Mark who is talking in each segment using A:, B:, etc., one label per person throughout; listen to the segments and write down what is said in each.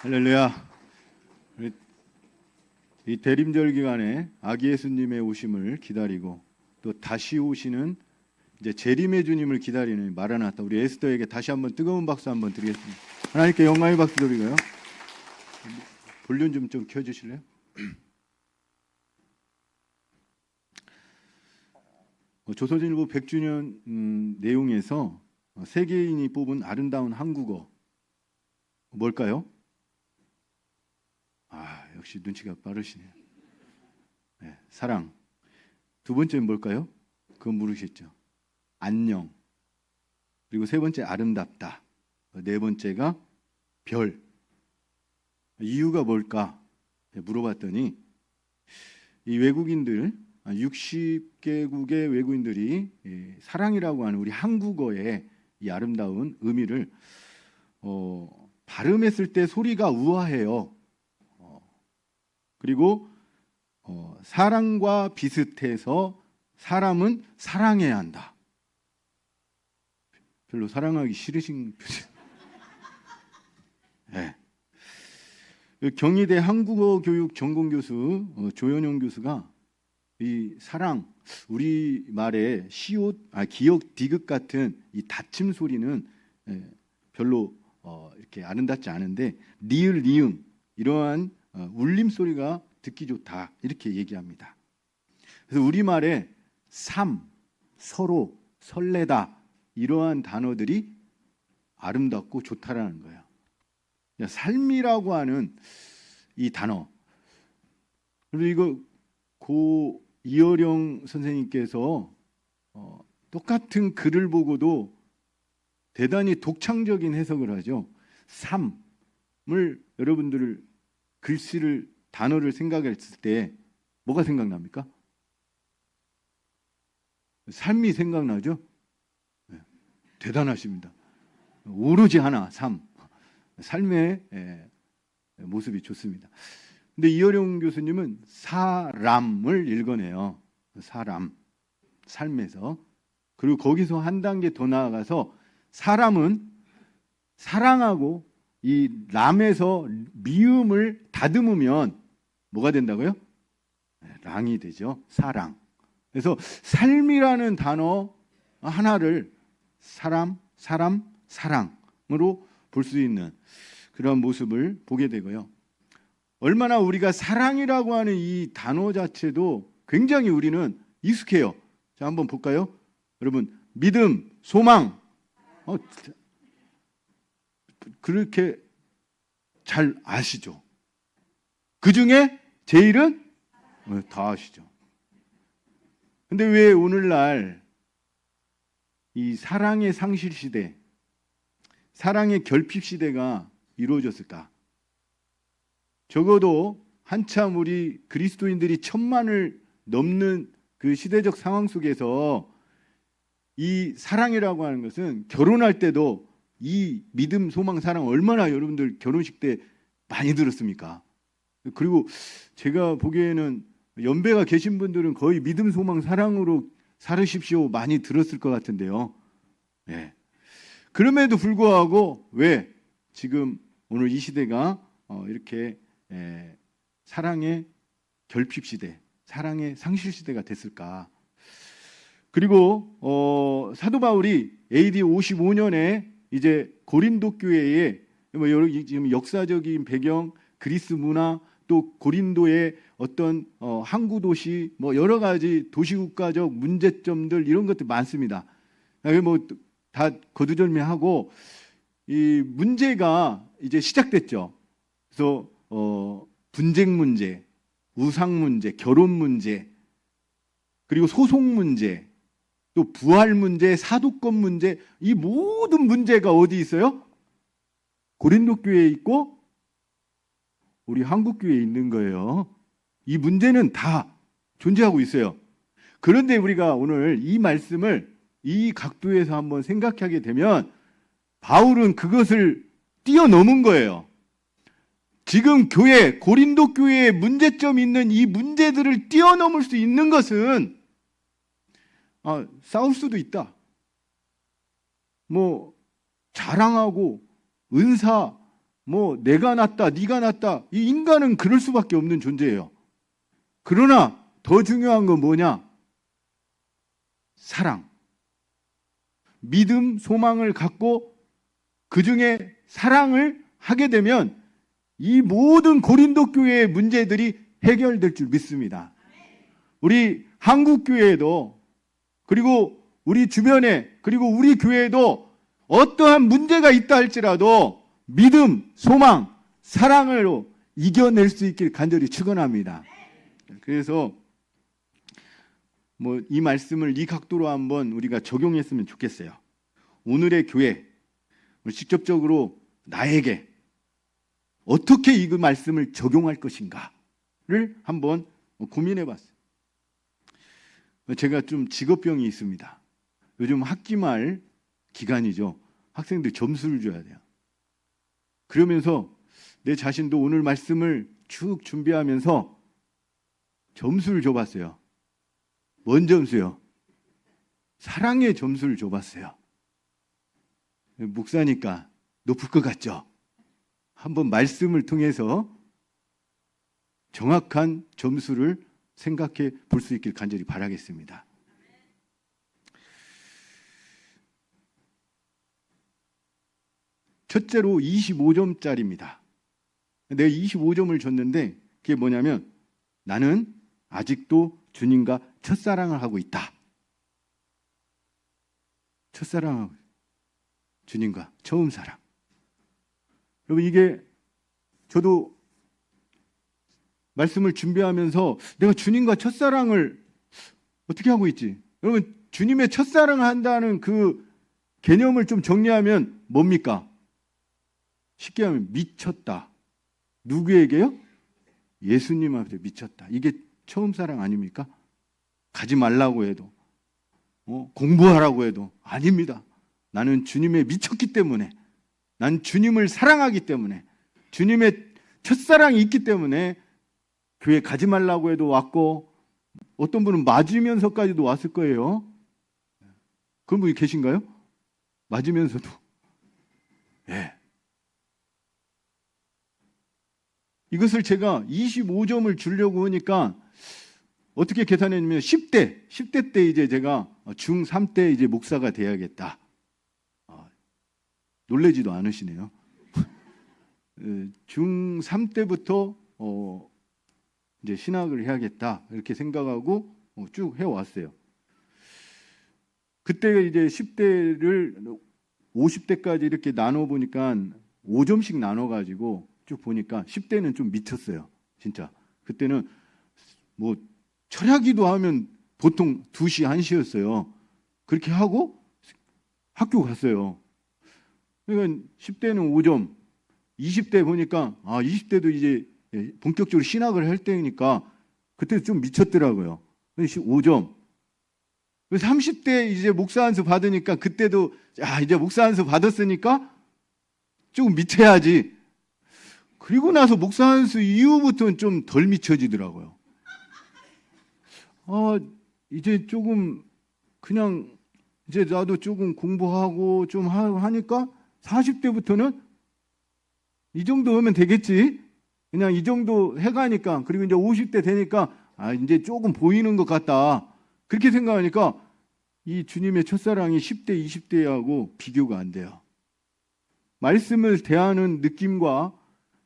A: 할렐루야. 이 대림절 기간에 아기 예수님의 오심을 기다리고 또 다시 오시는 이제 재림의 주님을 기다리는 마라나타 우리 에스더에게 다시 한번 뜨거운 박수 한번 드리겠습니다. 하나님께 영광의 박수 드리고요. 볼륨 좀 켜주실래요? 조선일보 100주년 내용에서 세계인이 뽑은 아름다운 한국어 뭘까요? 역시 눈치가 빠르시네요. 네, 사랑. 두 번째는 뭘까요? 그건 모르시죠. 안녕. 그리고 세 번째 아름답다. 네 번째가 별. 이유가 뭘까? 물어봤더니 이 외국인들 60개국의 외국인들이 사랑이라고 하는 우리 한국어의 이 아름다운 의미를 발음했을 때 소리가 우아해요. 그리고 사랑과 비슷해서 사람은 사랑해야 한다. 별로 사랑하기 싫으신 표정. 네. 경희대 한국어교육 전공교수 조현용 교수가 이 사랑, 우리 말의 시옷, 기역, 디귿 같은 이 닫힘 소리는 별로 이렇게 아름답지 않은데 리을, 리응 이러한 울림 소리가 듣기 좋다 이렇게 얘기합니다. 그래서 우리말에 삶, 서로, 설레다 이러한 단어들이 아름답고 좋다라는 거예요. 삶이라고 하는 이 단어. 그리고 이거 고 이어령 선생님께서 똑같은 글을 보고도 대단히 독창적인 해석을 하죠. 삶을 여러분들 글씨를 단어를 생각했을 때 뭐가 생각납니까? 삶이 생각나죠? 네, 대단하십니다. 오로지 하나, 삶의 모습이 좋습니다. 근데 이어령 교수님은 사람을 읽어내요. 사람, 삶에서. 그리고 거기서 한 단계 더 나아가서 사람은 사랑하고 이 람에서 미음을 다듬으면 뭐가 된다고요? 랑이 되죠. 사랑. 그래서 삶이라는 단어 하나를 사람, 사랑으로 볼 수 있는 그런 모습을 보게 되고요. 얼마나 우리가 사랑이라고 하는 이 단어 자체도 굉장히 우리는 익숙해요. 자, 한번 볼까요? 여러분, 믿음, 소망. 그렇게 잘 아시죠? 그 중에 제일은 다 아시죠. 근데 왜 오늘날 이 사랑의 상실 시대, 사랑의 결핍 시대가 이루어졌을까? 적어도 한참 우리 그리스도인들이 1000만을 넘는 그 시대적 상황 속에서 이 사랑이라고 하는 것은 결혼할 때도 이 믿음, 소망, 사랑 얼마나 여러분들 결혼식 때 많이 들었습니까? 그리고 제가 보기에는 연배가 계신 분들은 거의 믿음, 소망, 사랑으로 살으십시오 많이 들었을 것 같은데요. 네. 그럼에도 불구하고 왜 지금 오늘 이 시대가 이렇게 사랑의 결핍 시대, 사랑의 상실 시대가 됐을까? 그리고 사도 바울이 AD 55년에 이제 고린도 교회에 여러 지금 역사적인 배경, 그리스 문화, 또 고린도의 어떤 항구 도시, 여러 가지 도시국가적 문제점들 이런 것들 많습니다. 다 거두절미하고 이 문제가 이제 시작됐죠. 그래서 분쟁 문제, 우상 문제, 결혼 문제, 그리고 소송 문제, 또 부활 문제, 사도권 문제, 이 모든 문제가 어디 있어요? 고린도 교회에 있고 우리 한국 교회에 있는 거예요. 이 문제는 다 존재하고 있어요. 그런데 우리가 오늘 이 말씀을 이 각도에서 한번 생각하게 되면 바울은 그것을 뛰어넘은 거예요. 지금 교회, 고린도 교회에 문제점이 있는 이 문제들을 뛰어넘을 수 있는 것은 싸울 수도 있다. 자랑하고 은사, 뭐 내가 낫다, 네가 낫다. 이 인간은 그럴 수밖에 없는 존재예요. 그러나 더 중요한 건 뭐냐? 사랑. 믿음, 소망을 갖고 그 중에 사랑을 하게 되면 이 모든 고린도 교회의 문제들이 해결될 줄 믿습니다. 우리 한국 교회에도 그리고 우리 주변에 그리고 우리 교회에도 어떠한 문제가 있다 할지라도 믿음, 소망, 사랑으로 이겨낼 수 있길 간절히 축원합니다. 그래서 뭐 이 말씀을 이 각도로 한번 우리가 적용했으면 좋겠어요. 오늘의 교회 직접적으로 나에게 어떻게 이 말씀을 적용할 것인가를 한번 고민해 봤어요. 제가 좀 직업병이 있습니다. 요즘 학기말 기간이죠. 학생들 점수를 줘야 돼요. 그러면서 내 자신도 오늘 말씀을 쭉 준비하면서 점수를 줘봤어요. 뭔 점수요? 사랑의 점수를 줘봤어요. 목사니까 높을 것 같죠? 한번 말씀을 통해서 정확한 점수를 생각해 볼 수 있길 간절히 바라겠습니다. 첫째로 25점짜리입니다. 내가 25점을 줬는데 그게 뭐냐면 나는 아직도 주님과 첫사랑을 하고 있다. 첫사랑하고 주님과 처음 사랑. 여러분 이게 저도 말씀을 준비하면서 내가 주님과 첫사랑을 어떻게 하고 있지? 여러분 주님의 첫사랑을 한다는 그 개념을 좀 정리하면 뭡니까? 쉽게 하면 미쳤다. 누구에게요? 예수님한테 미쳤다. 이게 처음 사랑 아닙니까? 가지 말라고 해도 공부하라고 해도 아닙니다. 나는 주님에 미쳤기 때문에 난 주님을 사랑하기 때문에 주님의 첫사랑이 있기 때문에 교회 가지 말라고 해도 왔고 어떤 분은 맞으면서까지도 왔을 거예요. 그런 분이 계신가요? 맞으면서도. 예. 이것을 제가 25점을 주려고 하니까 어떻게 계산했냐면 10대 때 이제 제가 중3 때 이제 목사가 돼야겠다. 놀라지도 않으시네요. 중3 때부터 이제 신학을 해야겠다 이렇게 생각하고 쭉 해왔어요. 그때 이제 10대를 50대까지 이렇게 나눠 보니까 5점씩 나눠 가지고 쭉 보니까 10대는 좀 미쳤어요. 진짜. 그때는 뭐 철야기도 하면 보통 2시, 1시였어요. 그렇게 하고 학교 갔어요. 그러니까 10대는 5점, 20대 보니까 20대도 이제 본격적으로 신학을 할 때니까 그때 좀 미쳤더라고요. 5점. 30대 이제 목사 안수 받으니까 그때도 이제 목사 안수 받았으니까 조금 미쳐야지. 그리고 나서 목사 안수 이후부터는 좀 덜 미쳐지더라고요. 이제 조금 그냥 이제 나도 조금 공부하고 좀 하니까 40대부터는 이 정도 하면 되겠지. 그냥 이 정도 해가니까 그리고 이제 50대 되니까 이제 조금 보이는 것 같다. 그렇게 생각하니까 이 주님의 첫사랑이 10대, 20대하고 비교가 안 돼요. 말씀을 대하는 느낌과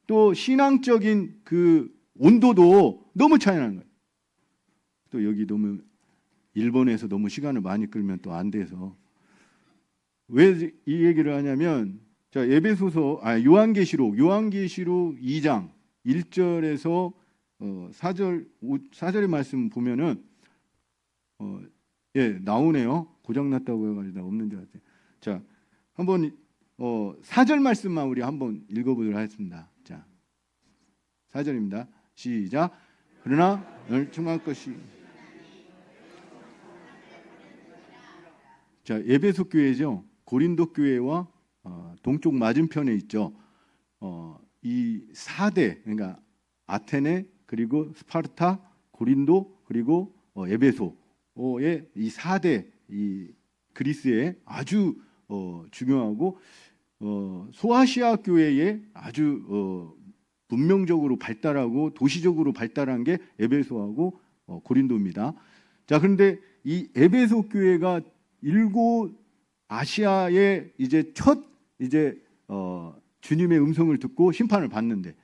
A: 또 신앙적인 그 온도도 너무 차이 나는 거예요. 또 여기 너무 일본에서 너무 시간을 많이 끌면 또 안 돼서 왜 이 얘기를 하냐면 자 요한계시록 2장 1절에서 4절의 말씀 보면은 나오네요. 고장났다고 해가지고 없는 줄 알았어요. 자 한번 4절 말씀만 우리 한번 읽어보도록 하겠습니다. 자 4절입니다. 시작. 그러나 너를 충만할 것이 자 에베소 교회죠. 고린도 교회와 동쪽 맞은편에 있죠. 이 4대 그러니까 아테네 그리고 스파르타, 고린도 그리고 에베소의 이 4대 이 그리스의 아주 중요하고 소아시아 교회에 아주 문명적으로 발달하고 도시적으로 발달한 게 에베소하고 고린도입니다. 자, 그런데 이 에베소 교회가 일곱 아시아의 이제 첫 주님의 음성을 듣고 심판을 받는데,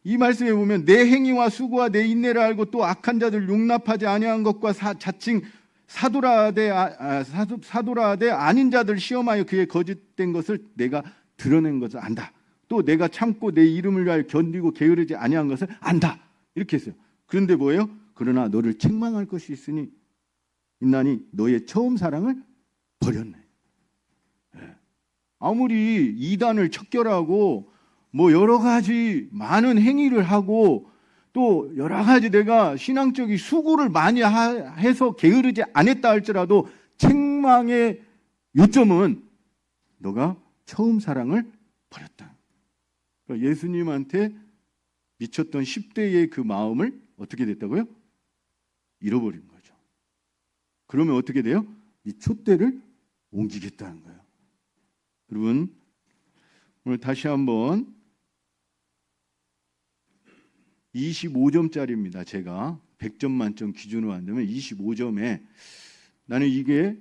A: 이 말씀에 보면 내 행위와 수고와 내 인내를 알고 또 악한 자들 용납하지 아니한 것과 자칭 사도라되 아닌 자들 시험하여 그의 거짓된 것을 내가 드러낸 것을 안다. 또 내가 참고 내 이름을 위하여 견디고 게으르지 아니한 것을 안다. 이렇게 했어요. 그런데 뭐예요? 그러나 너를 책망할 것이 있나니 너의 처음 사랑을 버렸네. 아무리 이단을 척결하고 뭐 여러 가지 많은 행위를 하고 또 여러 가지 내가 신앙적인 수고를 많이 해서 게으르지 않았다 할지라도 책망의 요점은 너가 처음 사랑을 버렸다. 그러니까 예수님한테 미쳤던 10대의 그 마음을 어떻게 됐다고요? 잃어버린 거죠. 그러면 어떻게 돼요? 이 촛대를 옮기겠다는 거예요. 여러분, 오늘 다시 한번 25점짜리입니다. 제가 100점 만점 기준으로 한다면 25점에 나는 이게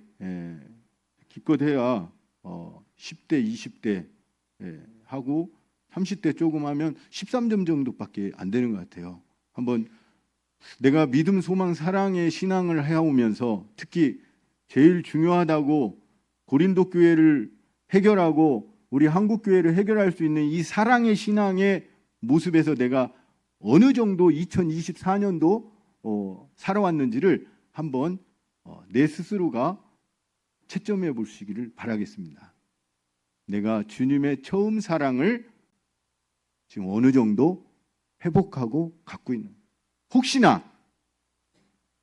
A: 기껏해야 10대, 20대 하고 30대 조금 하면 13점 정도밖에 안 되는 것 같아요. 한번 내가 믿음, 소망, 사랑의 신앙을 해오면서 특히 제일 중요하다고 고린도 교회를 해결하고 우리 한국 교회를 해결할 수 있는 이 사랑의 신앙의 모습에서 내가 어느 정도 2024년도 살아왔는지를 한번 내 스스로가 채점해 보시기를 바라겠습니다. 내가 주님의 처음 사랑을 지금 어느 정도 회복하고 갖고 있는, 혹시나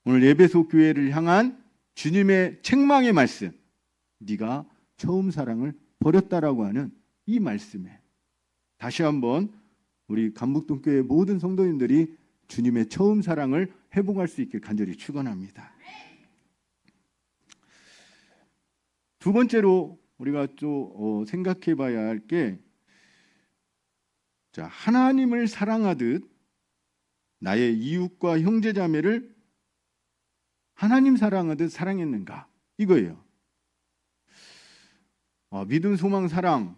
A: 오늘 에베소 교회를 향한 주님의 책망의 말씀, 네가 처음 사랑을 버렸다라고 하는 이 말씀에 다시 한번 우리 감북동교회 모든 성도님들이 주님의 처음 사랑을 회복할 수 있길 간절히 축원합니다. 두 번째로 우리가 또 생각해 봐야 할 게, 자, 하나님을 사랑하듯 나의 이웃과 형제자매를 하나님 사랑하듯 사랑했는가, 이거예요. 믿음, 소망, 사랑,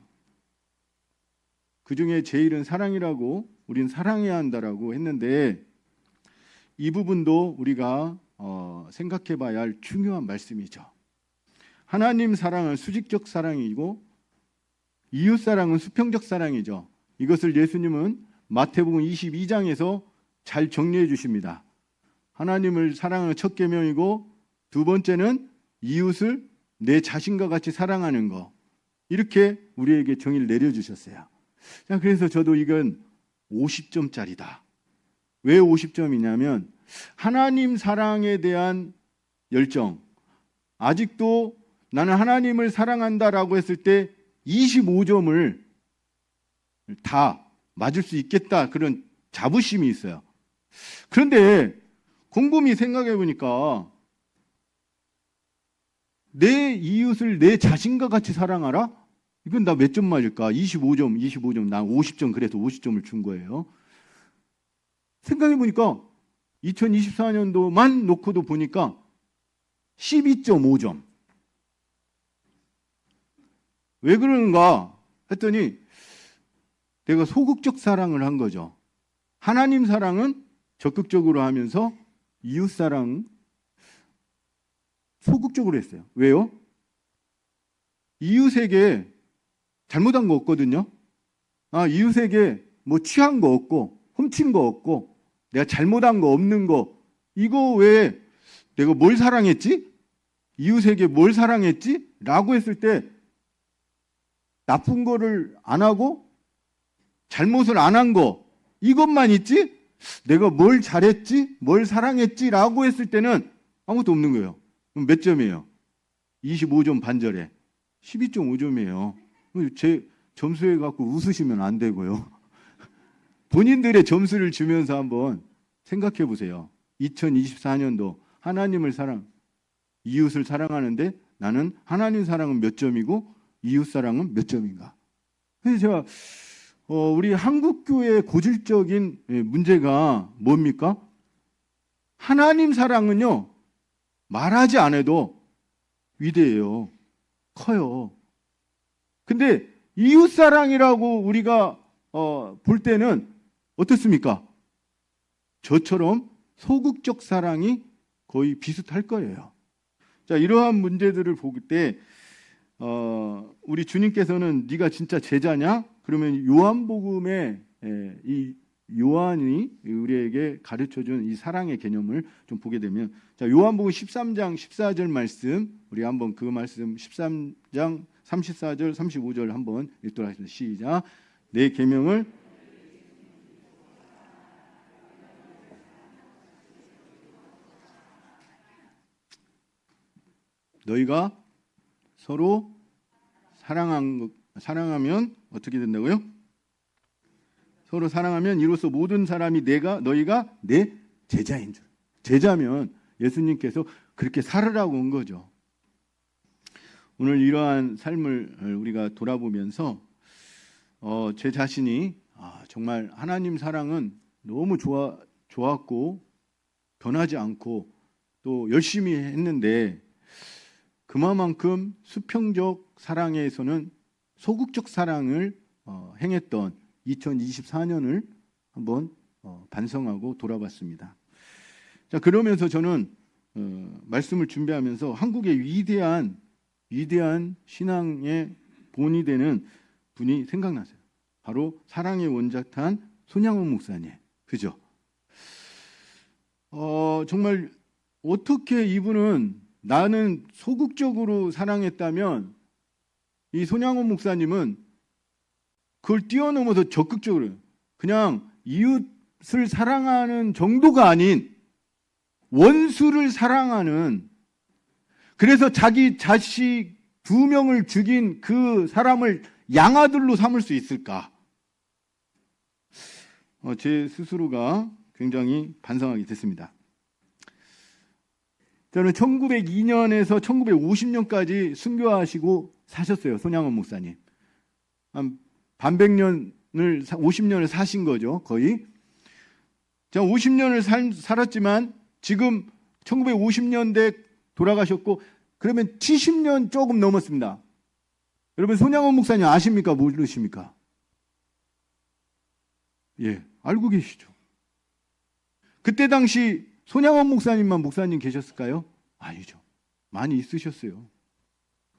A: 그 중에 제일은 사랑이라고, 우린 사랑해야 한다라고 했는데, 이 부분도 우리가 생각해 봐야 할 중요한 말씀이죠. 하나님 사랑은 수직적 사랑이고 이웃 사랑은 수평적 사랑이죠. 이것을 예수님은 마태복음 22장에서 잘 정리해 주십니다. 하나님을 사랑하는 첫 계명이고 두 번째는 이웃을 내 자신과 같이 사랑하는 거, 이렇게 우리에게 정의를 내려주셨어요. 자, 그래서 저도 이건 50점짜리다. 왜 50점이냐면 하나님 사랑에 대한 열정, 아직도 나는 하나님을 사랑한다라고 했을 때 25점을 다 맞을 수 있겠다, 그런 자부심이 있어요. 그런데 곰곰이 생각해 보니까 내 이웃을 내 자신과 같이 사랑하라? 이건 나 몇 점 맞을까? 25점, 나 50점, 그래서 50점을 준 거예요. 생각해 보니까 2024년도만 놓고도 보니까 12.5점. 왜 그러는가 했더니 내가 소극적 사랑을 한 거죠. 하나님 사랑은 적극적으로 하면서 이웃 사랑은 소극적으로 했어요. 왜요? 이웃에게 잘못한 거 없거든요. 이웃에게 뭐 취한 거 없고 훔친 거 없고 내가 잘못한 거 없는 거, 이거 왜 내가 뭘 사랑했지? 이웃에게 뭘 사랑했지? 라고 했을 때 나쁜 거를 안 하고 잘못을 안 한 거, 이것만 있지? 내가 뭘 잘했지? 뭘 사랑했지? 라고 했을 때는 아무것도 없는 거예요. 그럼 몇 점이에요? 25점 반절에 12.5점이에요. 제 점수에 갖고 웃으시면 안 되고요. 본인들의 점수를 주면서 한번 생각해 보세요. 2024년도 하나님을 이웃을 사랑하는데 나는 하나님 사랑은 몇 점이고 이웃 사랑은 몇 점인가? 그래서 제가 우리 한국 교회의 고질적인 문제가 뭡니까? 하나님 사랑은요, 말하지 않아도 위대해요. 커요. 근데 이웃 사랑이라고 우리가 볼 때는 어떻습니까? 저처럼 소극적 사랑이 거의 비슷할 거예요. 자, 이러한 문제들을 볼 때 우리 주님께서는 네가 진짜 제자냐? 그러면 요한복음에 이 요한이 우리에게 가르쳐준 이 사랑의 개념을 좀 보게 되면, 자, 요한복음 13장 14절 말씀, 우리 한번 그 말씀 13장 34절 35절 한번 읽도록 하겠습니다. 시작. 내 계명을 너희가 서로 사랑하면 어떻게 된다고요? 서로 사랑하면 이로써 모든 사람이 너희가 내 제자인 줄. 제자면 예수님께서 그렇게 살으라고 온 거죠. 오늘 이러한 삶을 우리가 돌아보면서 제 자신이 정말 하나님 사랑은 너무 좋았고 변하지 않고 또 열심히 했는데, 그만큼 수평적 사랑에서는 소극적 사랑을 행했던 2024년을 한번 반성하고 돌아봤습니다. 자, 그러면서 저는 말씀을 준비하면서 한국의 위대한 신앙의 본이 되는 분이 생각나세요. 바로 사랑의 원작한 손양원 목사님. 그죠? 정말 어떻게 이분은, 나는 소극적으로 사랑했다면 이 손양원 목사님은 그걸 뛰어넘어서 적극적으로 그냥 이웃을 사랑하는 정도가 아닌 원수를 사랑하는, 그래서 자기 자식 2명을 죽인 그 사람을 양아들로 삼을 수 있을까? 제 스스로가 굉장히 반성하게 됐습니다. 저는 1902년에서 1950년까지 순교하시고 사셨어요. 손양원 목사님. 한 반백년을 50년을 사신 거죠. 거의. 제가 50년을 살았지만 지금 1950년대 돌아가셨고, 그러면 70년 조금 넘었습니다. 여러분 손양원 목사님 아십니까? 모르십니까? 예, 알고 계시죠. 그때 당시 손양원 목사님만 목사님 계셨을까요? 아니죠. 많이 있으셨어요.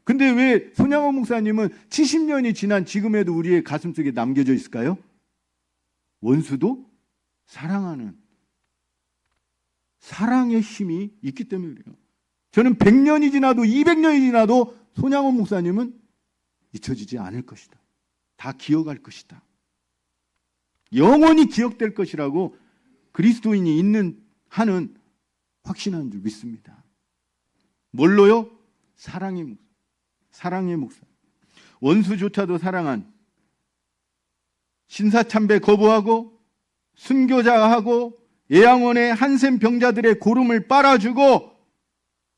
A: 근데 왜 손양원 목사님은 70년이 지난 지금에도 우리의 가슴속에 남겨져 있을까요? 원수도 사랑하는 사랑의 힘이 있기 때문에 그래요. 저는 100년이 지나도 200년이 지나도 손양원 목사님은 잊혀지지 않을 것이다. 다 기억할 것이다. 영원히 기억될 것이라고 그리스도인이 하는 확신하는 줄 믿습니다. 뭘로요? 사랑의 목사. 원수조차도 사랑한, 신사참배 거부하고 순교자하고 예양원의 한센 병자들의 고름을 빨아주고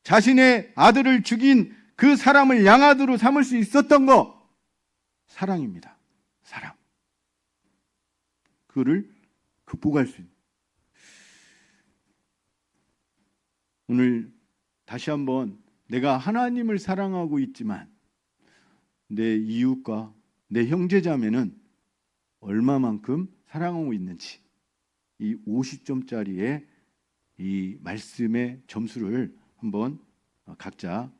A: 자신의 아들을 죽인 그 사람을 양아들로 삼을 수 있었던 거, 사랑입니다. 사랑. 그를 극복할 수 있는. 오늘 다시 한번 내가 하나님을 사랑하고 있지만 내 이웃과 내 형제자매는 얼마만큼 사랑하고 있는지, 이 50점짜리의 이 말씀의 점수를 한번 각자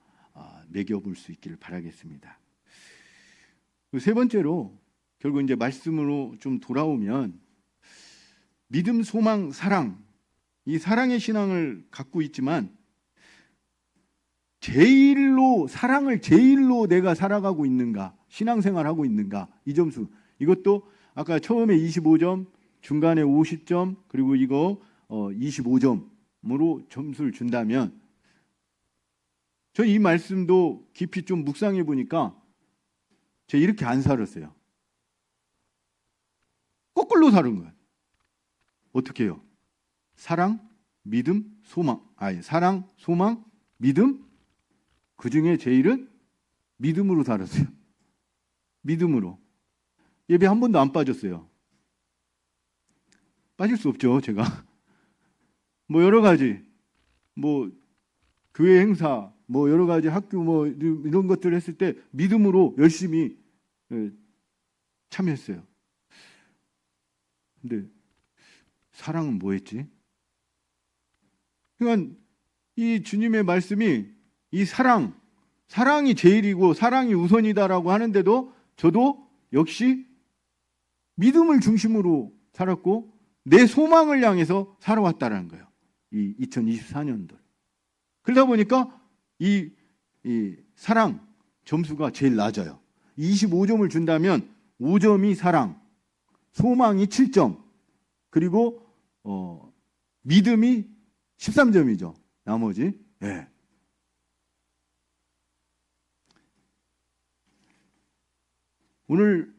A: 매겨볼 수 있기를 바라겠습니다. 세 번째로 결국 이제 말씀으로 좀 돌아오면, 믿음, 소망, 사랑, 이 사랑의 신앙을 갖고 있지만 사랑을 제일로 내가 살아가고 있는가, 신앙생활하고 있는가, 이 점수, 이것도 아까 처음에 25점, 중간에 50점, 그리고 이거 25점으로 점수를 준다면, 저 이 말씀도 깊이 좀 묵상해 보니까 제가 이렇게 안 살았어요. 거꾸로 사는 거예요. 어떻게 해요? 사랑, 믿음, 소망. 사랑, 소망, 믿음. 그 중에 제일은 믿음으로 살았어요. 믿음으로. 예배 한 번도 안 빠졌어요. 빠질 수 없죠, 제가. 뭐 여러 가지, 뭐 교회 행사, 뭐 여러 가지 학교 뭐 이런 것들을 했을 때 믿음으로 열심히 참여했어요. 근데 사랑은 뭐였지? 그러니까 이 주님의 말씀이 이 사랑이 제일이고 사랑이 우선이다라고 하는데도 저도 역시 믿음을 중심으로 살았고 내 소망을 향해서 살아왔다라는 거예요. 이 2024년도. 그러다 보니까 이 사랑 점수가 제일 낮아요. 25점을 준다면 5점이 사랑, 소망이 7점, 그리고 믿음이 13점이죠. 나머지. 네. 오늘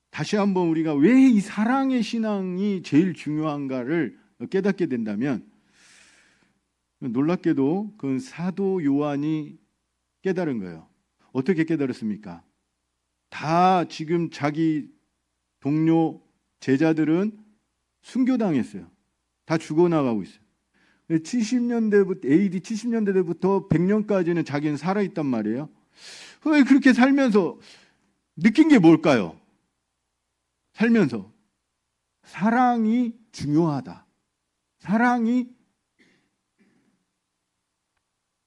A: 다시 한번 우리가 왜 이 사랑의 신앙이 제일 중요한가를 깨닫게 된다면 놀랍게도 그 사도 요한이 깨달은 거예요. 어떻게 깨달았습니까? 다 지금 자기 동료 제자들은 순교당했어요. 다 죽어나가고 있어요. 70년대부터 AD 70년대부터 100년까지는 자기는 살아있단 말이에요. 왜 그렇게 살면서 느낀 게 뭘까요? 살면서 사랑이 중요하다. 사랑이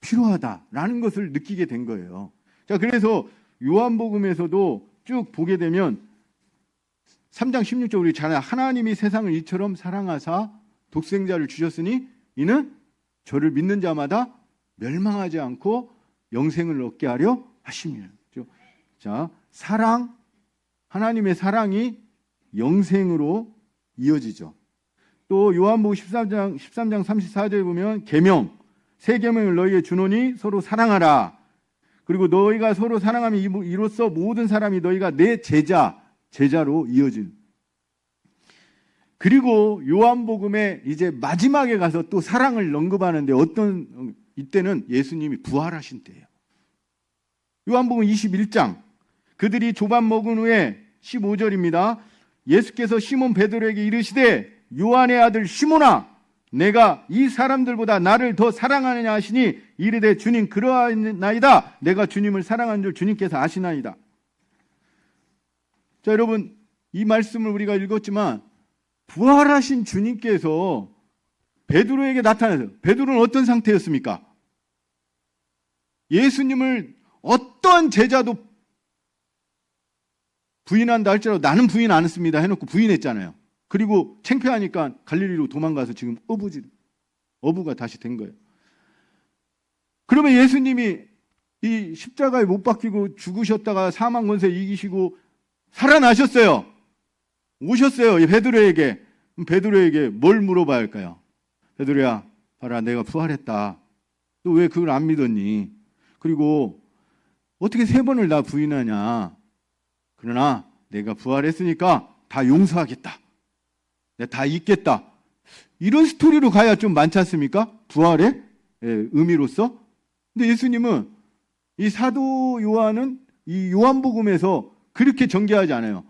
A: 필요하다라는 것을 느끼게 된 거예요. 자, 그래서 요한복음에서도 쭉 보게 되면 3장 16절 우리 잘 하나님이 세상을 이처럼 사랑하사 독생자를 주셨으니 이는 저를 믿는 자마다 멸망하지 않고 영생을 얻게 하려 하심이라. 자, 사랑, 하나님의 사랑이 영생으로 이어지죠. 또 요한복음 13장 34절에 보면 계명, 새 계명을 너희에게 주노니 서로 사랑하라. 그리고 너희가 서로 사랑하면 이로써 모든 사람이 너희가 내 제자로 이어진. 그리고 요한복음에 이제 마지막에 가서 또 사랑을 언급하는데 이때는 예수님이 부활하신 때예요. 요한복음 21장 그들이 조반 먹은 후에 15절입니다. 예수께서 시몬 베드로에게 이르시되 요한의 아들 시몬아 내가 이 사람들보다 나를 더 사랑하느냐 하시니 이르되 주님 그러하나이다. 내가 주님을 사랑하는 줄 주님께서 아시나이다. 자, 여러분 이 말씀을 우리가 읽었지만 부활하신 주님께서 베드로에게 나타나서 베드로는 어떤 상태였습니까? 예수님을 어떤 제자도 부인한다 할지라도 나는 부인 안 했습니다 해놓고 부인했잖아요. 그리고 창피하니까 갈릴리로 도망가서 지금 어부가 다시 된 거예요. 그러면 예수님이 이 십자가에 못 박히고 죽으셨다가 사망 권세 이기시고 살아나셨어요. 오셨어요. 베드로에게 뭘 물어봐야 할까요? 베드로야, 봐라, 내가 부활했다. 너 왜 그걸 안 믿었니? 그리고 어떻게 3번을 나 부인하냐? 그러나 내가 부활했으니까 다 용서하겠다. 내가 다 잊겠다. 이런 스토리로 가야 좀 많지 않습니까? 부활의 의미로서. 근데 예수님은 이 사도 요한은 이 요한복음에서 그렇게 전개하지 않아요.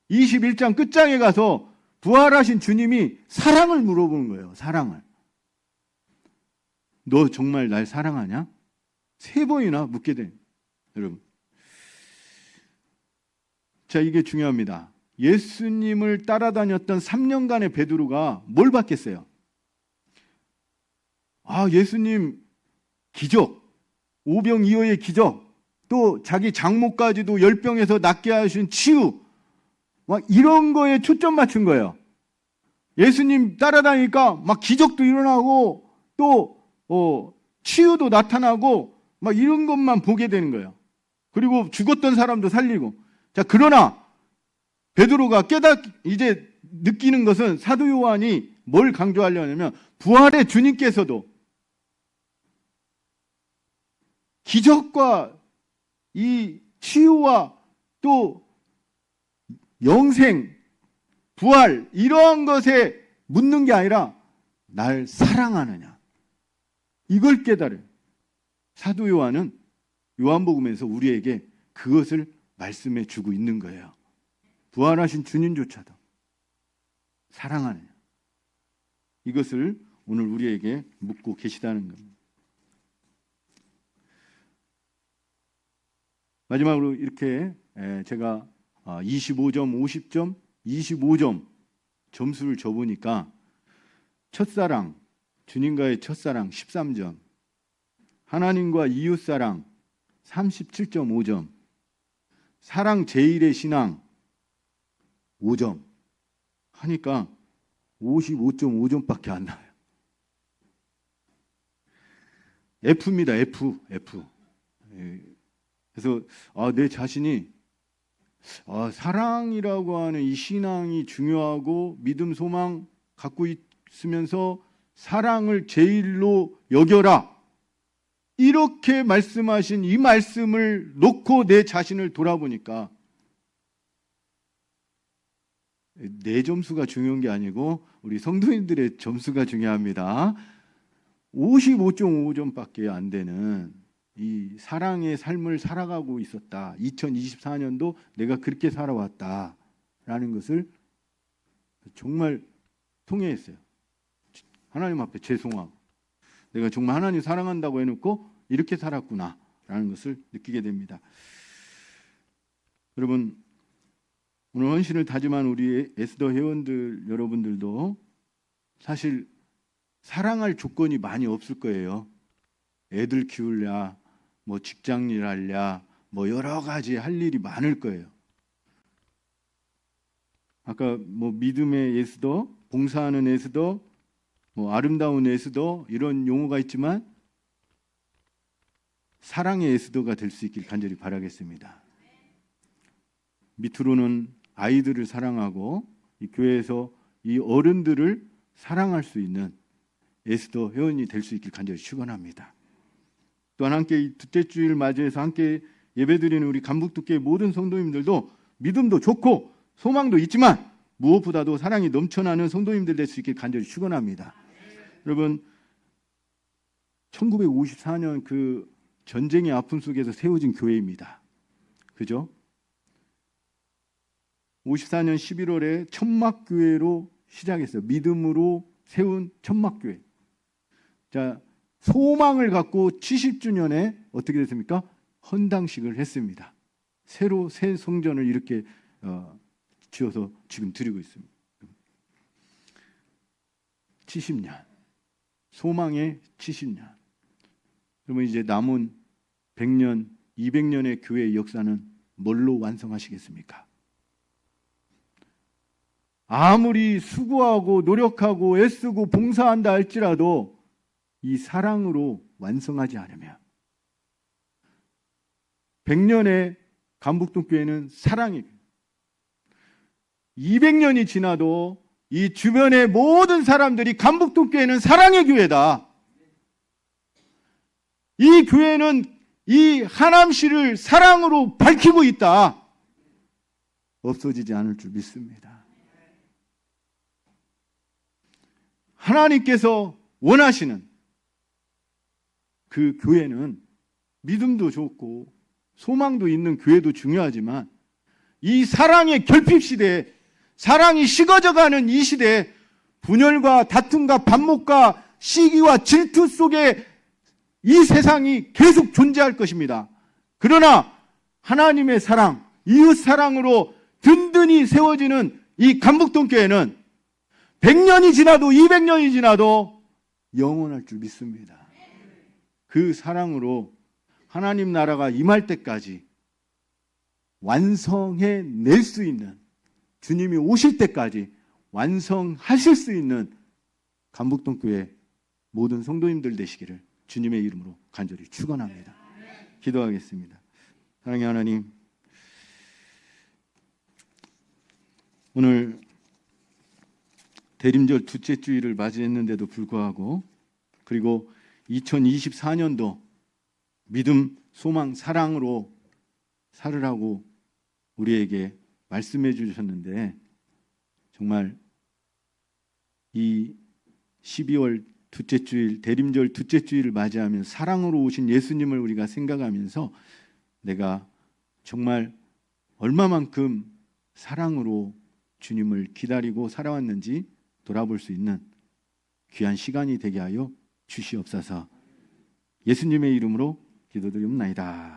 A: 21장 끝장에 가서 부활하신 주님이 사랑을 물어보는 거예요. 사랑을. 너 정말 날 사랑하냐? 3번이나 묻게 돼. 여러분. 자, 이게 중요합니다. 예수님을 따라다녔던 3년간의 베드로가 뭘 받겠어요? 예수님 기적, 오병이어의 기적, 또 자기 장모까지도 열병에서 낫게 하신 치유, 막 이런 거에 초점 맞춘 거예요. 예수님 따라다니니까 막 기적도 일어나고 또 치유도 나타나고 막 이런 것만 보게 되는 거예요. 그리고 죽었던 사람도 살리고. 자, 그러나 베드로가 이제 느끼는 것은 사도 요한이 뭘 강조하려냐면 부활의 주님께서도 기적과 이 치유와 또 영생, 부활 이러한 것에 묻는 게 아니라 날 사랑하느냐 이걸 깨달아요. 사도 요한은 요한복음에서 우리에게 그것을 말씀해 주고 있는 거예요. 부활하신 주님조차도 사랑하느냐. 이것을 오늘 우리에게 묻고 계시다는 겁니다. 마지막으로 이렇게 제가 25점, 50점, 25점 점수를 줘보니까 첫사랑, 주님과의 첫사랑 13점, 하나님과 이웃사랑 37.5점, 사랑 제일의 신앙 5점 하니까 55.5점밖에 안 나와요. F입니다. F. 그래서 내 자신이 사랑이라고 하는 이 신앙이 중요하고 믿음, 소망 갖고 있으면서 사랑을 제일로 여겨라. 이렇게 말씀하신 이 말씀을 놓고 내 자신을 돌아보니까 내 점수가 중요한 게 아니고 우리 성도님들의 점수가 중요합니다. 55.5점밖에 안 되는 이 사랑의 삶을 살아가고 있었다. 2024년도 내가 그렇게 살아왔다라는 것을 정말 통회했어요. 하나님 앞에 죄송하고 내가 정말 하나님 사랑한다고 해놓고 이렇게 살았구나라는 것을 느끼게 됩니다. 여러분, 오늘 헌신을 다짐한 우리 에스더 회원들 여러분들도 사실 사랑할 조건이 많이 없을 거예요. 애들 키우랴, 뭐 직장일 하랴, 뭐 여러 가지 할 일이 많을 거예요. 아까 뭐 믿음의 에스더, 봉사하는 에스더, 뭐 아름다운 에스더 이런 용어가 있지만 사랑의 에스더가 될 수 있길 간절히 바라겠습니다. 밑으로는 아이들을 사랑하고 이 교회에서 이 어른들을 사랑할 수 있는 에스더 회원이 될 수 있길 간절히 축원합니다. 또한 함께 이 둘째 주일 맞이해서 함께 예배드리는 우리 간북두교의 모든 성도님들도 믿음도 좋고 소망도 있지만 무엇보다도 사랑이 넘쳐나는 성도님들 될 수 있길 간절히 축원합니다. 여러분, 1954년 그 전쟁의 아픔 속에서 세워진 교회입니다. 그죠? 54년 11월에 천막교회로 시작했어요. 믿음으로 세운 천막교회. 자, 소망을 갖고 70주년에 어떻게 됐습니까? 헌당식을 했습니다. 새로 새 성전을 이렇게 지어서 지금 드리고 있습니다. 70년. 소망의 70년. 그러면 이제 남은 100년, 200년의 교회의 역사는 뭘로 완성하시겠습니까? 아무리 수고하고 노력하고 애쓰고 봉사한다 할지라도 이 사랑으로 완성하지 않으면 100년의 간북동교회는 사랑이 200년이 지나도 이 주변의 모든 사람들이 간북동교회는 사랑의 교회다. 이 교회는 이 하남시를 사랑으로 밝히고 있다. 없어지지 않을 줄 믿습니다. 하나님께서 원하시는 그 교회는 믿음도 좋고 소망도 있는 교회도 중요하지만 이 사랑의 결핍 시대에 사랑이 식어져가는 이 시대에 분열과 다툼과 반목과 시기와 질투 속에 이 세상이 계속 존재할 것입니다. 그러나 하나님의 사랑, 이웃 사랑으로 든든히 세워지는 이 간북동교회는 100년이 지나도 200년이 지나도 영원할 줄 믿습니다. 그 사랑으로 하나님 나라가 임할 때까지 완성해 낼 수 있는, 주님이 오실 때까지 완성하실 수 있는 간북동교회 모든 성도님들 되시기를 주님의 이름으로 간절히 축원합니다. 기도하겠습니다. 사랑의 하나님, 오늘 대림절 둘째 주일을 맞이했는데도 불구하고 그리고 2024년도 믿음, 소망, 사랑으로 살으라고 우리에게 말씀해 주셨는데 정말 이 12월 둘째 주일, 대림절 둘째 주일을 맞이하면 사랑으로 오신 예수님을 우리가 생각하면서 내가 정말 얼마만큼 사랑으로 주님을 기다리고 살아왔는지 돌아볼 수 있는 귀한 시간이 되게 하여 주시옵소서. 예수님의 이름으로 기도드리옵나이다.